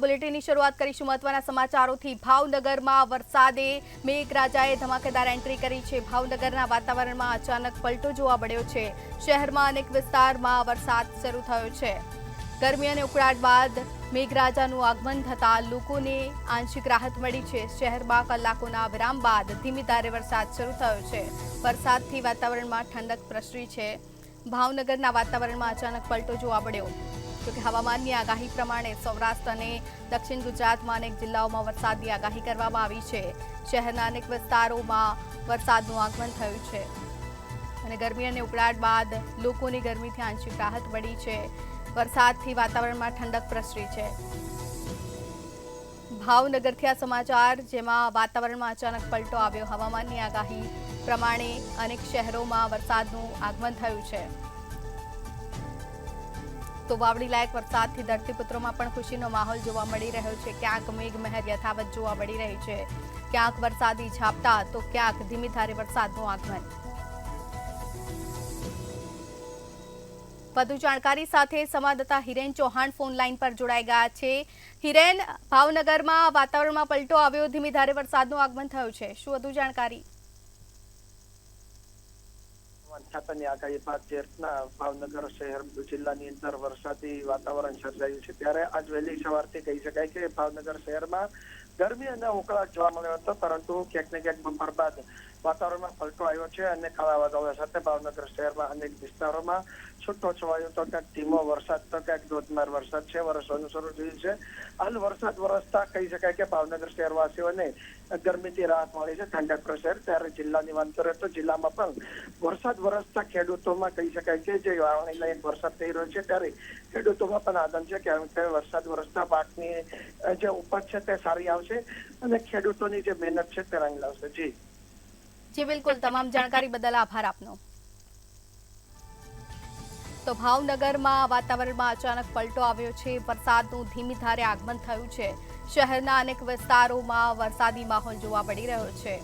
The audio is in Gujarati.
બુલેટિનની શરૂઆત કરીશું મહત્વના સમાચારોથી। ભાવનગરમાં વરસાદે મેઘરાજાએ ધમાકેદાર એન્ટ્રી કરી છે। ભાવનગરના વાતાવરણમાં અચાનક પલટો જોવા મળ્યો છે। શહેરમાં અનેક વિસ્તારમાં વરસાદ શરૂ થયો છે। ગરમી અને ઉકળાટ બાદ મેઘરાજાનું આગમન થતાં લોકોને આંશિક રાહત મળી છે। શહેરમાં કલાકોના વિરામ બાદ ધીમી ધારે વરસાદ શરૂ થયો છે। વરસાદથી વાતાવરણમાં ઠંડક પ્રસરી છે। ભાવનગરના વાતાવરણમાં અચાનક પલટો જોવા મળ્યો। જોકે હવામાનની આગાહી પ્રમાણે સૌરાષ્ટ્ર અને દક્ષિણ ગુજરાતમાં અનેક જિલ્લાઓમાં વરસાદની આગાહી કરવામાં આવી છે। શહેરના અનેક વિસ્તારોમાં વરસાદનું આગમન થયું છે અને ગરમી અને ઉકળાટ બાદ લોકોને ગરમીથી આંશિક રાહત મળી છે। વરસાદથી વાતાવરણમાં ઠંડક પ્રસરી છે। ભાવનગરથી આ સમાચાર, જેમાં વાતાવરણમાં અચાનક પલટો આવ્યો। હવામાનની આગાહી પ્રમાણે અનેક શહેરોમાં વરસાદનું આગમન થયું છે। તો વાવડી લાયક વરસાદથી ધરતીપુત્રોમાં પણ ખુશીનો માહોલ જોવા મળી રહ્યો છે। ક્યાંક મેઘમહેર યથાવત જોવા મળી રહી છે, ક્યાંક વરસાદી ઝાપટા તો ક્યાંક ધીમી ધારે વરસાદનું આગમન। વધુ જાણકારી સાથે સંવાદદાતા હિરેન ચૌહાણ ફોન લાઈન પર જોડાઈ ગયા છે। હિરેન, ભાવનગરમાં વાતાવરણમાં પલટો આવ્યો, ધીમી ધારે વરસાદનું આગમન થયું છે, શું વધુ જાણકારી? ખાતાની આગાહી બાદ જે રીતના ભાવનગર શહેર જિલ્લાની અંદર વરસાદી વાતાવરણ સર્જાયું છે, ત્યારે આજ વહેલી સવારથી કહી શકાય કે ભાવનગર શહેરમાં ગરમી અને ઉકળાટ જોવા મળ્યો હતો, પરંતુ ક્યાંક ને ક્યાંક બપોર બાદ વાતાવરણમાં પલટો આવ્યો છે અને કાળા વાદળો સાથે ભાવનગર શહેરમાં અનેક વિસ્તારોમાં છૂટો છવાયો તો ક્યાંક ધીમો વરસાદ તો ક્યાંક ધોધમાર વરસાદ છે વરસવાનું શરૂ થયું છે। હાલ વરસાદ વરસતા કહી શકાય કે ભાવનગર શહેરવાસીઓને ગરમીથી રાહત મળી છે, ઠંડક પ્રસરે। ત્યારે જિલ્લાની વાત કરીએ તો જિલ્લામાં પણ વરસાદ વરસતા ખેડૂતોમાં કહી શકાય કે જે વાવણી લાયક વરસાદ થઈ રહ્યો છે, ત્યારે ખેડૂતોમાં પણ આનંદ છે કે વરસાદ વરસતા પાકની જે ઉપજ છે તે સારી આવશે અને ખેડૂતોની જે મહેનત છે તે રંગ લાવશે। જી બિલકુલ, તમામ જાણકારી બદલ આભાર આપનો। તો ભાવનગરમાં વાતાવરણમાં અચાનક પલટો આવ્યો છે, વરસાદનું ધીમી ધારે આગમન થયું છે। શહેરના અનેક વિસ્તારોમાં વરસાદી માહોલ જોવા મળી રહ્યો છે।